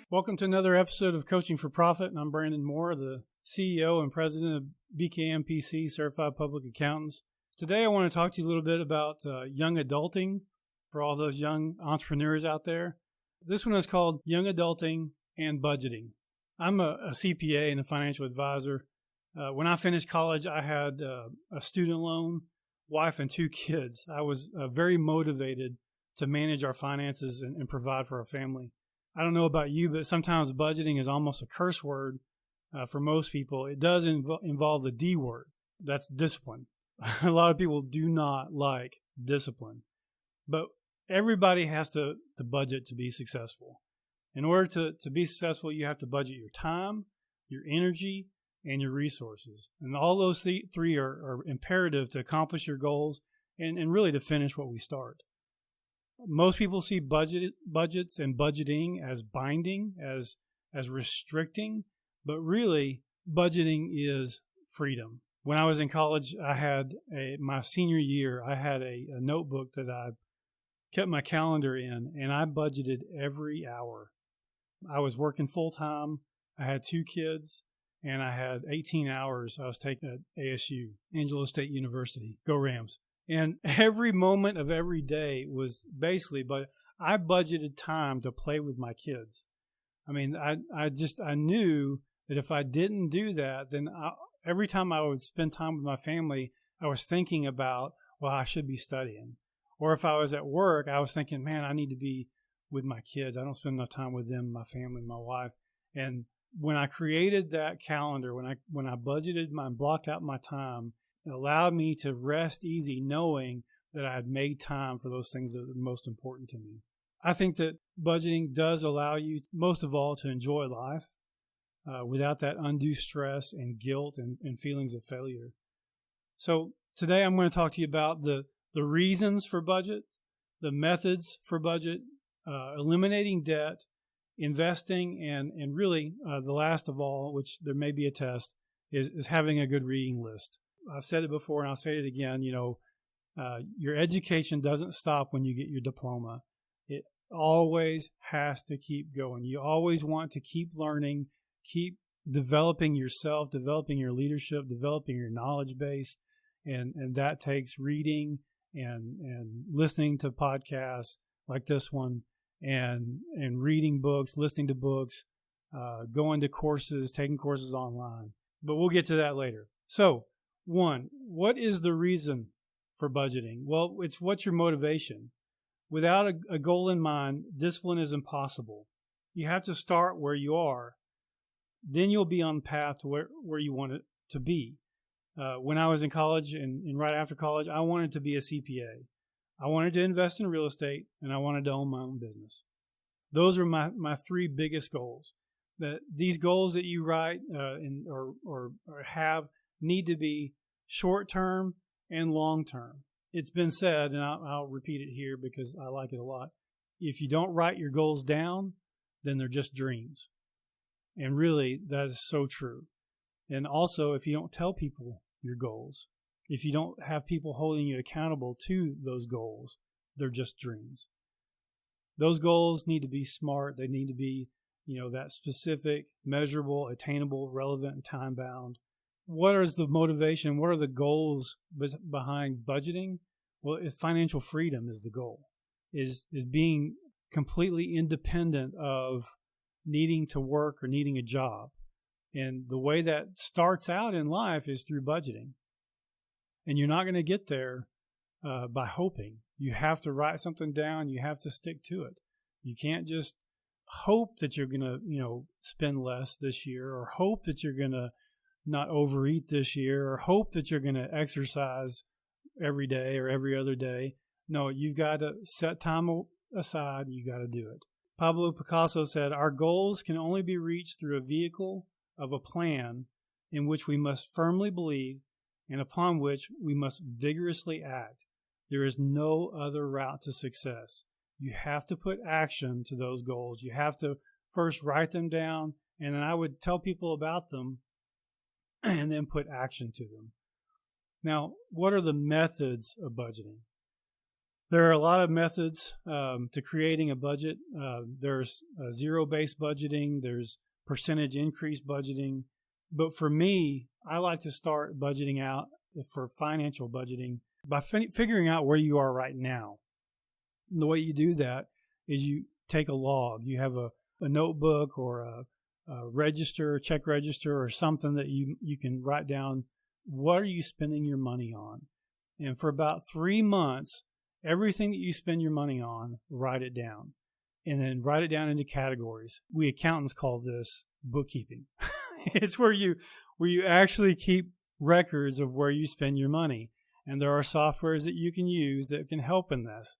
Welcome to another episode of Coaching for Profit, and I'm Brandon Moore, the CEO and President of BKMPC, Certified Public Accountants. Today I want to talk to you a little bit about young adulting for all those young entrepreneurs out there. This one is called Young Adulting and Budgeting. I'm a CPA and a financial advisor. When I finished college, I had a student loan, wife, and 2 kids. I was very motivated to manage our finances and provide for our family. I don't know about you, but sometimes budgeting is almost a curse word for most people. It does involve the D word. That's discipline. A lot of people do not like discipline. But everybody has to budget to be successful. In order to be successful, you have to budget your time, your energy, and your resources. And all those three are imperative to accomplish your goals and really to finish what we start. Most people see budgets and budgeting as binding, as restricting, but really budgeting is freedom. When I was in college, I had my senior year, I had a notebook that I kept my calendar in, and I budgeted every hour. I was working full time. I had 2 kids, and I had 18 hours I was taking at ASU, Angelo State University. Go Rams. And every moment of every day was basically, but I budgeted time to play with my kids. I mean, I knew that if I didn't do that, then every time I would spend time with my family, I was thinking about, well, I should be studying. Or if I was at work, I was thinking, man, I need to be with my kids. I don't spend enough time with them, my family, my wife. And when I created that calendar, when I budgeted blocked out my time, it allowed me to rest easy knowing that I had made time for those things that are most important to me. I think that budgeting does allow you, most of all, to enjoy life without that undue stress and guilt and feelings of failure. So today I'm going to talk to you about the reasons for budget, the methods for budget, eliminating debt, investing, and really the last of all, which there may be a test, is having a good reading list. I've said it before and I'll say it again, your education doesn't stop when you get your diploma. It always has to keep going. You always want to keep learning, keep developing yourself, developing your leadership, developing your knowledge base. And that takes reading and listening to podcasts like this one and reading books, listening to books, going to courses, taking courses online. But we'll get to that later. So, 1, what is the reason for budgeting? Well, it's what's your motivation. Without a goal in mind, discipline is impossible. You have to start where you are. Then you'll be on the path to where you want it to be. When I was in college and right after college, I wanted to be a CPA. I wanted to invest in real estate, and I wanted to own my own business. Those are my 3 biggest goals. That these goals that you write or have need to be short-term and long-term. It's been said, and I'll repeat it here because I like it a lot. If you don't write your goals down, then they're just dreams. And really, that is so true. And also, if you don't tell people your goals, if you don't have people holding you accountable to those goals, they're just dreams. Those goals need to be smart. They need to be, that specific, measurable, attainable, relevant, and time-bound. What is the motivation? What are the goals behind budgeting? Well, financial freedom is the goal, is being completely independent of needing to work or needing a job. And the way that starts out in life is through budgeting. And you're not going to get there by hoping. You have to write something down. You have to stick to it. You can't just hope that you're going to, spend less this year, or hope that you're going to not overeat this year, or hope that you're going to exercise every day or every other day. No, you've got to set time aside. You got to do it. Pablo Picasso said, "Our goals can only be reached through a vehicle of a plan in which we must firmly believe and upon which we must vigorously act. There is no other route to success." You have to put action to those goals. You have to first write them down, and then I would tell people about them and then put action to them. Now, what are the methods of budgeting? There are a lot of methods to creating a budget. There's zero-based budgeting. There's percentage increase budgeting. But for me, I like to start budgeting out for financial budgeting by figuring out where you are right now. And the way you do that is you take a log. You have a notebook or a register, a check register, or something that you can write down. What are you spending your money on? And for about 3 months, everything that you spend your money on, write it down. And then write it down into categories. We accountants call this bookkeeping. It's where you actually keep records of where you spend your money. And there are softwares that you can use that can help in this.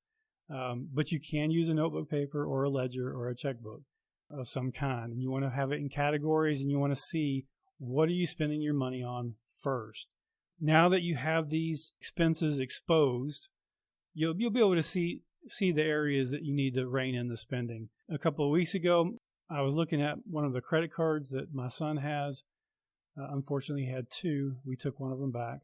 But you can use a notebook paper or a ledger or a checkbook of some kind. And you want to have it in categories, and you want to see what are you spending your money on first. Now that you have these expenses exposed, you'll be able to see the areas that you need to rein in the spending. A couple of weeks ago, I was looking at one of the credit cards that my son has. Unfortunately, he had two. We took one of them back.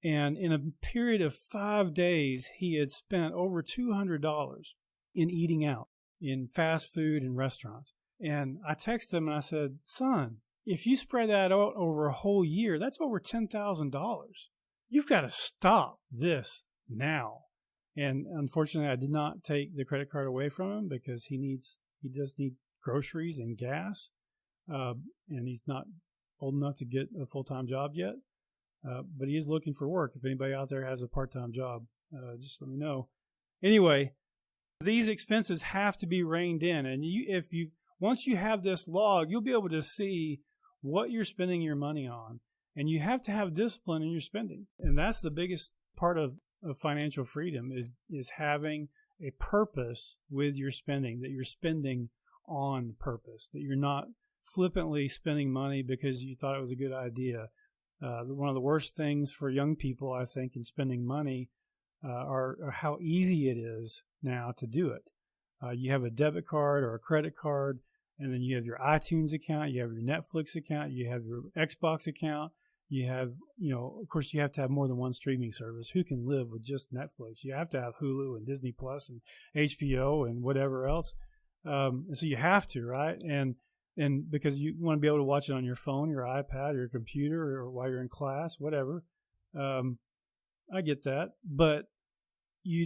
And in a period of 5 days, he had spent over $200 in eating out, in fast food and restaurants. And I texted him and I said, son, if you spread that out over a whole year, that's over $10,000. You've got to stop this now. And unfortunately, I did not take the credit card away from him because he does need groceries and gas. And he's not old enough to get a full-time job yet. But he is looking for work. If anybody out there has a part-time job, just let me know. Anyway, these expenses have to be reined in. And once you have this log, you'll be able to see what you're spending your money on. And you have to have discipline in your spending. And that's the biggest part of financial freedom is having a purpose with your spending, that you're spending on purpose, that you're not flippantly spending money because you thought it was a good idea. One of the worst things for young people, I think, in spending money are how easy it is now to do it. You have a debit card or a credit card, and then you have your iTunes account, you have your Netflix account, you have your Xbox account, you have, of course, you have to have more than one streaming service. Who can live with just Netflix? You have to have Hulu and Disney Plus and HBO and whatever else. And so you have to, right? And because you want to be able to watch it on your phone, your iPad, your computer, or while you're in class, whatever. I get that. But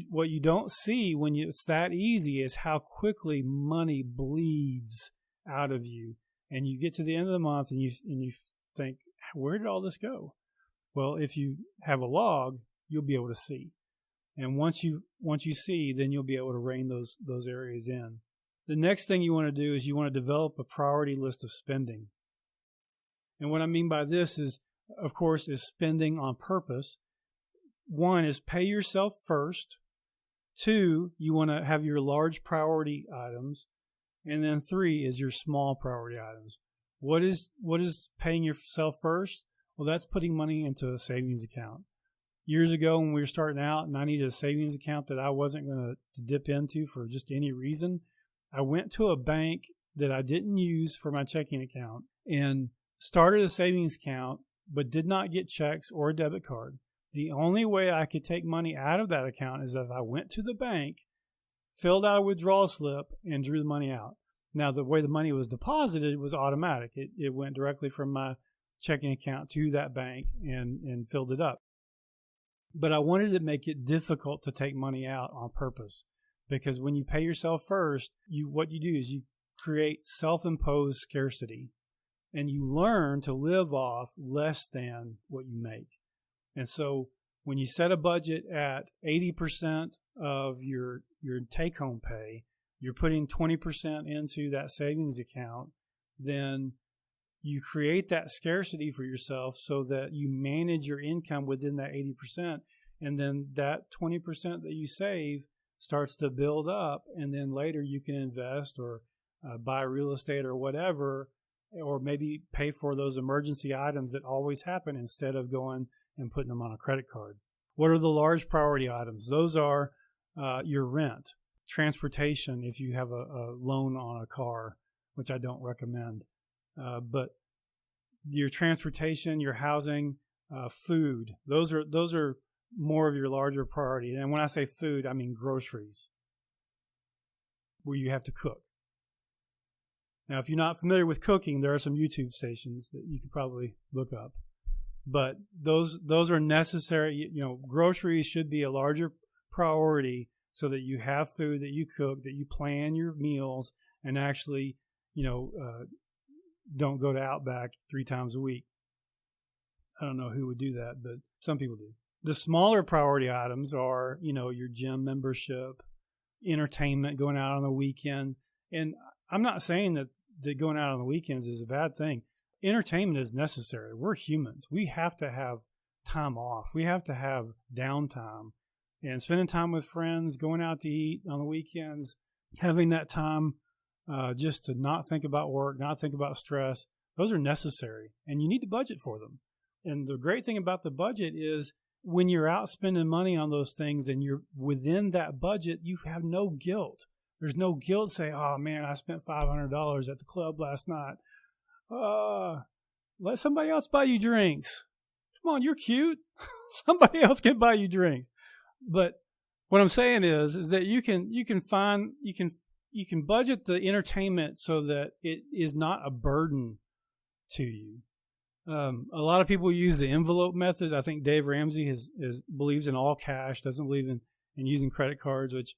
what you don't see when it's that easy is how quickly money bleeds out of you. And you get to the end of the month and you think, where did all this go? Well, if you have a log, you'll be able to see. And once you see, then you'll be able to rein those areas in. The next thing you want to do is you want to develop a priority list of spending. And what I mean by this is, of course, is spending on purpose. 1 is pay yourself first. 2, you want to have your large priority items. And then 3 is your small priority items. What is paying yourself first? Well, that's putting money into a savings account. Years ago when we were starting out and I needed a savings account that I wasn't going to dip into for just any reason, I went to a bank that I didn't use for my checking account and started a savings account, but did not get checks or a debit card. The only way I could take money out of that account is if I went to the bank, filled out a withdrawal slip, and drew the money out. Now, the way the money was deposited was automatic. It went directly from my checking account to that bank and filled it up. But I wanted to make it difficult to take money out on purpose. Because when you pay yourself first, what you do is you create self-imposed scarcity. And you learn to live off less than what you make. And so when you set a budget at 80% of your take-home pay, you're putting 20% into that savings account, then you create that scarcity for yourself so that you manage your income within that 80%. And then that 20% that you save starts to build up, and then later you can invest or buy real estate or whatever, or maybe pay for those emergency items that always happen instead of going and putting them on a credit card. What are the large priority items? Those are your rent, transportation if you have a loan on a car, which I don't recommend, but your transportation, your housing, food. Those are more of your larger priority. And when I say food, I mean groceries, where you have to cook. Now, if you're not familiar with cooking, there are some YouTube stations that you could probably look up. But those are necessary. Groceries should be a larger priority so that you have food that you cook, that you plan your meals, and actually, don't go to Outback 3 times a week. I don't know who would do that, but some people do. The smaller priority items are, your gym membership, entertainment, going out on the weekend. And I'm not saying that going out on the weekends is a bad thing. Entertainment is necessary. We're humans. We have to have time off. We have to have downtime. And spending time with friends, going out to eat on the weekends, having that time just to not think about work, not think about stress, those are necessary. And you need to budget for them. And the great thing about the budget is when you're out spending money on those things and you're within that budget, you have no guilt. There's no guilt saying, oh man, I spent $500 at the club last night. Let somebody else buy you drinks. Come on, you're cute. Somebody else can buy you drinks. But what I'm saying is that you can budget the entertainment so that it is not a burden to you. A lot of people use the envelope method. I think Dave Ramsey believes in all cash, doesn't believe in using credit cards, which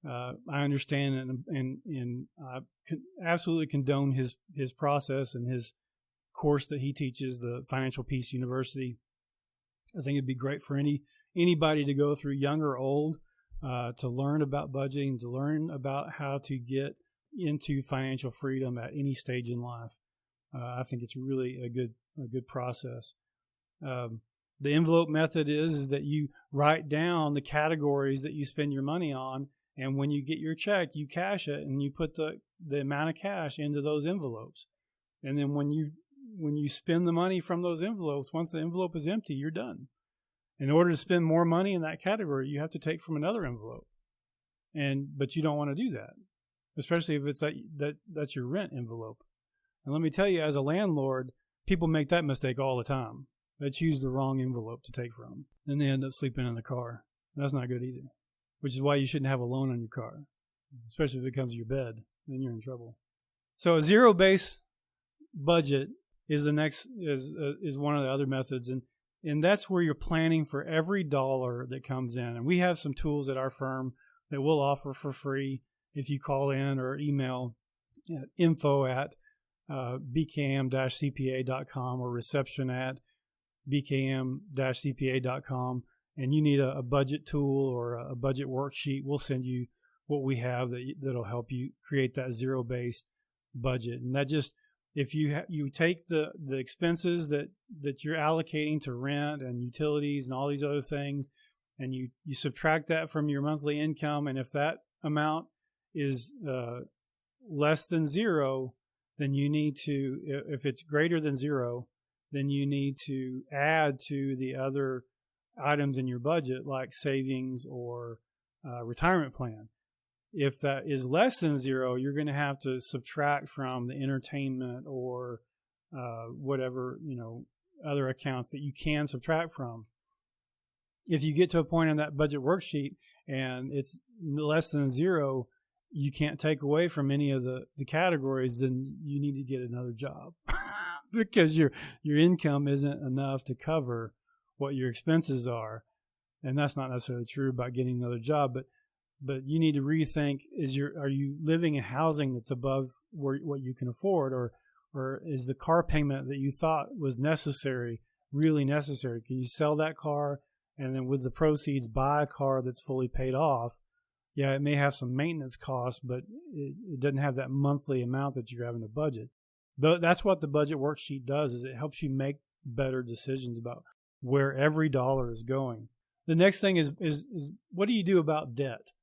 I understand and I absolutely condone his process and his course that he teaches, the Financial Peace University. I think it'd be great for anybody to go through, young or old, to learn about budgeting, to learn about how to get into financial freedom at any stage in life. I think it's really a good process. The envelope method is that you write down the categories that you spend your money on, and when you get your check, you cash it and you put the amount of cash into those envelopes. And then when you spend the money from those envelopes, once the envelope is empty, you're done. In order to spend more money in that category, you have to take from another envelope. But you don't want to do that, especially if it's that's your rent envelope. And let me tell you, as a landlord, people make that mistake all the time. They choose the wrong envelope to take from, and they end up sleeping in the car. That's not good either, which is why you shouldn't have a loan on your car, especially if it comes to your bed. Then you're in trouble. So a zero-based budget is one of the other methods, and that's where you're planning for every dollar that comes in. And we have some tools at our firm that we'll offer for free if you call in or email at info@bkm-cpa.com or reception@bkm-cpa.com, and you need a budget tool or a budget worksheet, we'll send you what we have that'll help you create that zero-based budget. And that just, if you take the expenses that you're allocating to rent and utilities and all these other things, and you subtract that from your monthly income, and if that amount is less than zero, then you need to, if it's greater than zero, then you need to add to the other items in your budget, like savings or retirement plan. If that is less than zero, you're going to have to subtract from the entertainment or whatever, other accounts that you can subtract from. If you get to a point on that budget worksheet and it's less than zero, you can't take away from any of the categories, then you need to get another job because your income isn't enough to cover what your expenses are. And that's not necessarily true about getting another job, but you need to rethink, are you living in housing that's above what you can afford, or is the car payment that you thought was necessary really necessary? Can you sell that car and then with the proceeds buy a car that's fully paid off? Yeah, it may have some maintenance costs, but it doesn't have that monthly amount that you're having to budget. But that's what the budget worksheet does, is it helps you make better decisions about where every dollar is going. The next thing is what do you do about debt?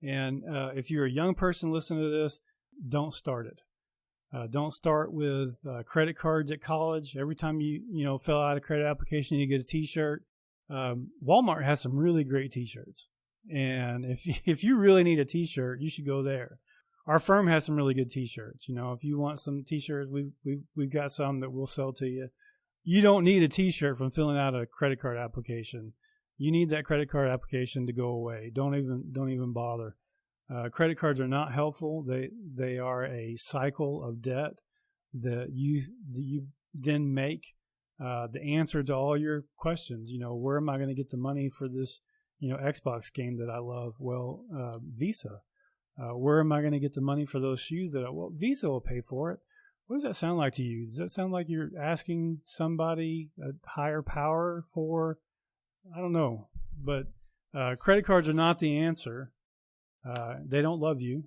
And if you're a young person listening to this, don't start it. Don't start with credit cards at college. Every time you fill out a credit application, you get a T-shirt. Walmart has some really great T-shirts. And if you really need a T-shirt, you should go there. Our firm has some really good T-shirts. If you want some T-shirts, we've got some that we'll sell to you. You don't need a T-shirt from filling out a credit card application. you need that credit card application to go away. Don't even bother. Credit cards are not helpful. They are a cycle of debt that you then make the answer to all your questions. Where am I going to get the money for this Xbox game that I love? Well, Visa. Where am I going to get the money for those shoes Visa will pay for it. What does that sound like to you? Does that sound like you're asking somebody, a higher power, for, I don't know, but credit cards are not the answer. They don't love you.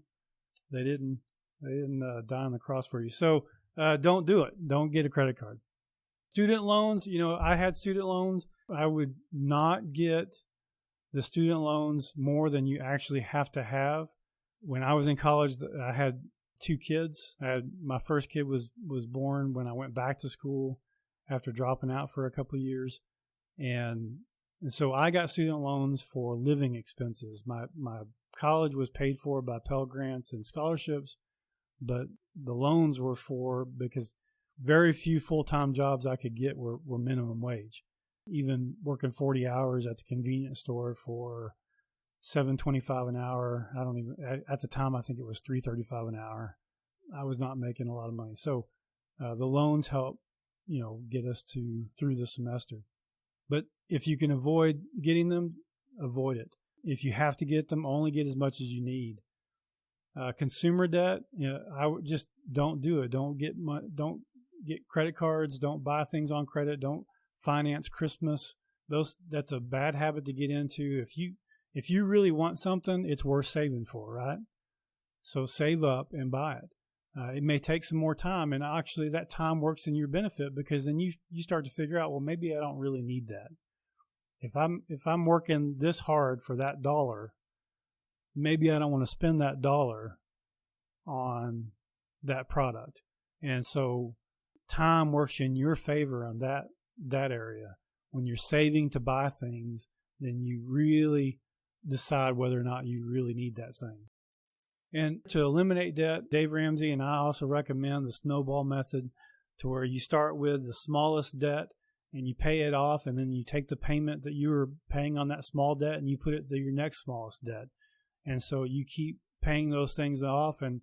They didn't die on the cross for you. So don't do it. Don't get a credit card. Student loans, I had student loans. I would not get the student loans more than you actually have to have. When I was in college, I had 2 kids. My first kid was born when I went back to school after dropping out for a couple of years. And so I got student loans for living expenses. My college was paid for by Pell Grants and scholarships, but the loans were because very few full-time jobs I could get were minimum wage. Even working 40 hours at the convenience store for $7.25 an hour. At the time, I think it was $3.35 an hour. I was not making a lot of money. So the loans help, get us through the semester. But if you can avoid getting them, avoid it. If you have to get them, only get as much as you need. Consumer debt, I would just don't do it. Don't get credit cards. Don't buy things on credit. Don't finance Christmas. That's a bad habit to get into. If you really want something, it's worth saving for, right? So save up and buy it. It may take some more time, and actually that time works in your benefit, because then you start to figure out, well, maybe I don't really need that. If I'm working this hard for that $1, maybe I don't want to spend that $1 on that product. And so time works in your favor on that area. When you're saving to buy things, then you really decide whether or not you really need that thing. And to eliminate debt, Dave Ramsey and I also recommend the snowball method, to where you start with the smallest debt and you pay it off, and then you take the payment that you were paying on that small debt and you put it to your next smallest debt. And so you keep paying those things off, and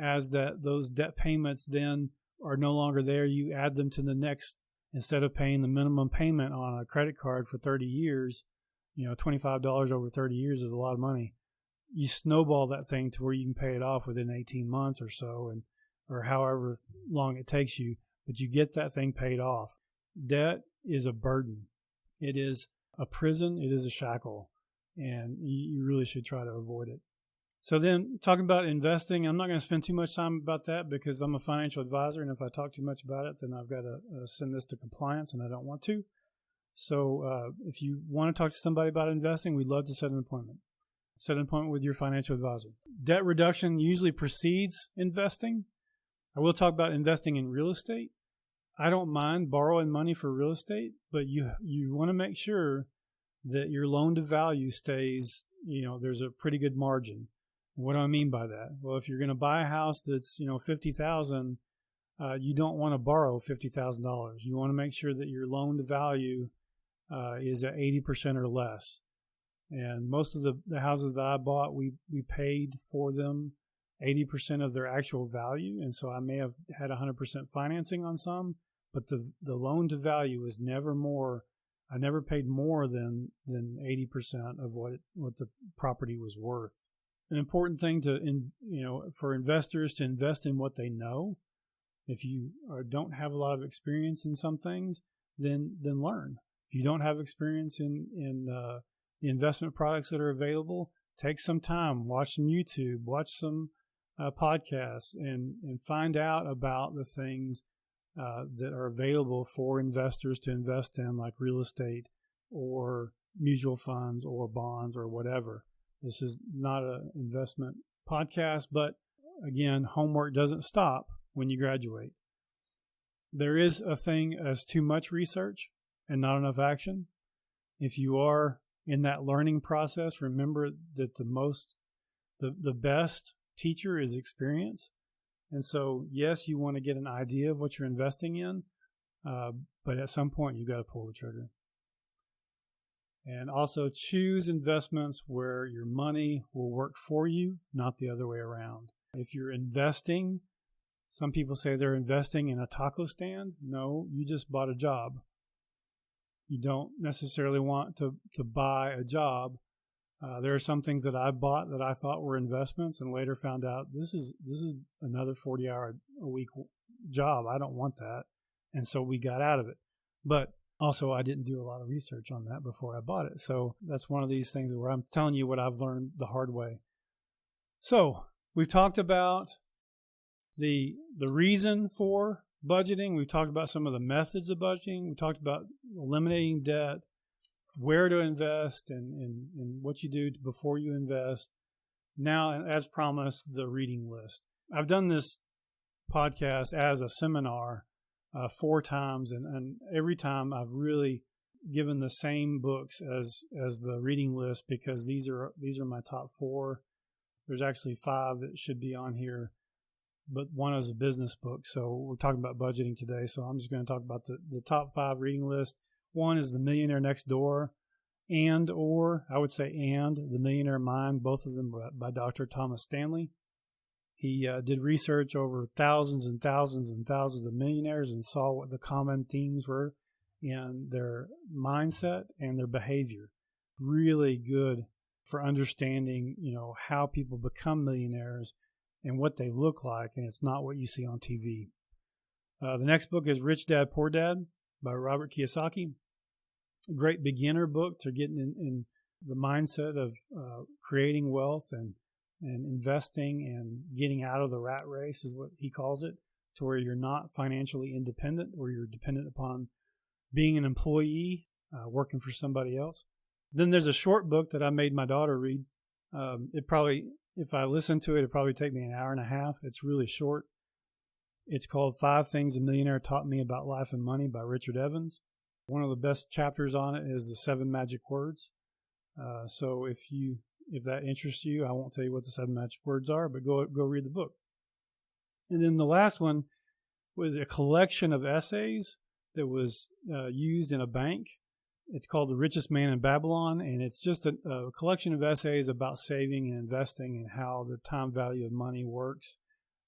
as those debt payments then are no longer there, you add them to the next. Instead of paying the minimum payment on a credit card for 30 years, $25 over 30 years is a lot of money. You snowball that thing to where you can pay it off within 18 months or so, or however long it takes you, but you get that thing paid off. Debt is a burden. It is a prison. It is a shackle, and you really should try to avoid it. So then, talking about investing, I'm not going to spend too much time about that because I'm a financial advisor, and if I talk too much about it, then I've got to send this to compliance, and I don't want to. So if you want to talk to somebody about investing, we'd love to set an appointment. Set an appointment with your financial advisor. Debt reduction usually precedes investing. I will talk about investing in real estate. I don't mind borrowing money for real estate, but you want to make sure that your loan to value stays, there's a pretty good margin. What do I mean by that? Well, if you're going to buy a house that's, $50,000, you don't want to borrow $50,000. You want to make sure that your loan to value is at 80% or less. And most of the houses that I bought, we paid for them 80% of their actual value. And so I may have had 100% financing on some, but the loan to value was never more. I never paid more than 80% of what the property was worth. An important thing for investors to invest in what they know. If you don't have a lot of experience in some things, then learn. If you don't have experience in the investment products that are available, take some time, watch some YouTube, watch some podcasts, and find out about the things that are available for investors to invest in, like real estate or mutual funds or bonds or whatever. This is not an investment podcast, but again, homework doesn't stop when you graduate. There is a thing as too much research and not enough action. If you are in that learning process, remember that the best teacher is experience. And so, yes, you want to get an idea of what you're investing in, but at some point you've got to pull the trigger. And also choose investments where your money will work for you, not the other way around. If you're investing, some people say they're investing in a taco stand. No, you just bought a job. You don't necessarily want to buy a job. There are some things that I bought that I thought were investments and later found out this is another 40-hour-a-week job. I don't want that. And so we got out of it. But also, I didn't do a lot of research on that before I bought it. So that's one of these things where I'm telling you what I've learned the hard way. So we've talked about the reason for budgeting. We've talked about some of the methods of budgeting. We talked about eliminating debt, where to invest, and what you do before you invest. Now, as promised, the reading list. I've done this podcast as a seminar 4 times, and every time I've really given the same books as the reading list because these are my top 4. There's actually 5 that should be on here, but one is a business book. So we're talking about budgeting today. So I'm just going to talk about the top 5 reading list. One is The Millionaire Next Door, The Millionaire Mind. Both of them by Dr. Thomas Stanley. He did research over thousands and thousands and thousands of millionaires and saw what the common themes were in their mindset and their behavior. Really good for understanding, how people become millionaires and what they look like, and it's not what you see on TV. The next book is Rich Dad, Poor Dad by Robert Kiyosaki. A great beginner book to get in the mindset of creating wealth and investing and getting out of the rat race is what he calls it, to where you're not financially independent, where you're dependent upon being an employee, working for somebody else. Then there's a short book that I made my daughter read. If I listen to it, it'd probably take me an hour and a half. It's really short. It's called 5 Things a Millionaire Taught Me About Life and Money by Richard Evans. One of the best chapters on it is the 7 magic words. So if that interests you, I won't tell you what the 7 magic words are, but go read the book. And then the last one was a collection of essays that was used in a bank. It's called The Richest Man in Babylon, and it's just a collection of essays about saving and investing and how the time value of money works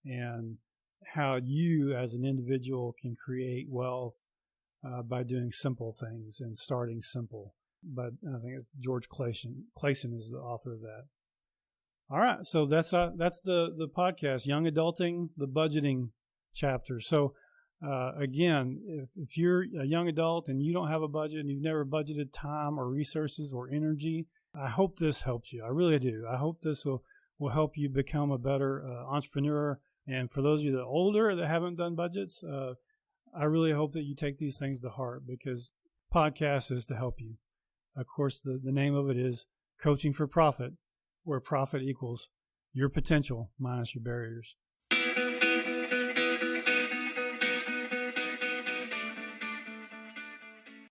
and how you as an individual can create wealth by doing simple things and starting simple. But I think it's George Clayson is the author of that. All right, so that's the podcast, Young Adulting, the Budgeting chapter. So again, if you're a young adult and you don't have a budget and you've never budgeted time or resources or energy, I hope this helps you. I really do. I hope this will help you become a better entrepreneur. And for those of you that are older that haven't done budgets, I really hope that you take these things to heart because podcast is to help you. Of course, the name of it is Coaching for Profit, where profit equals your potential minus your barriers.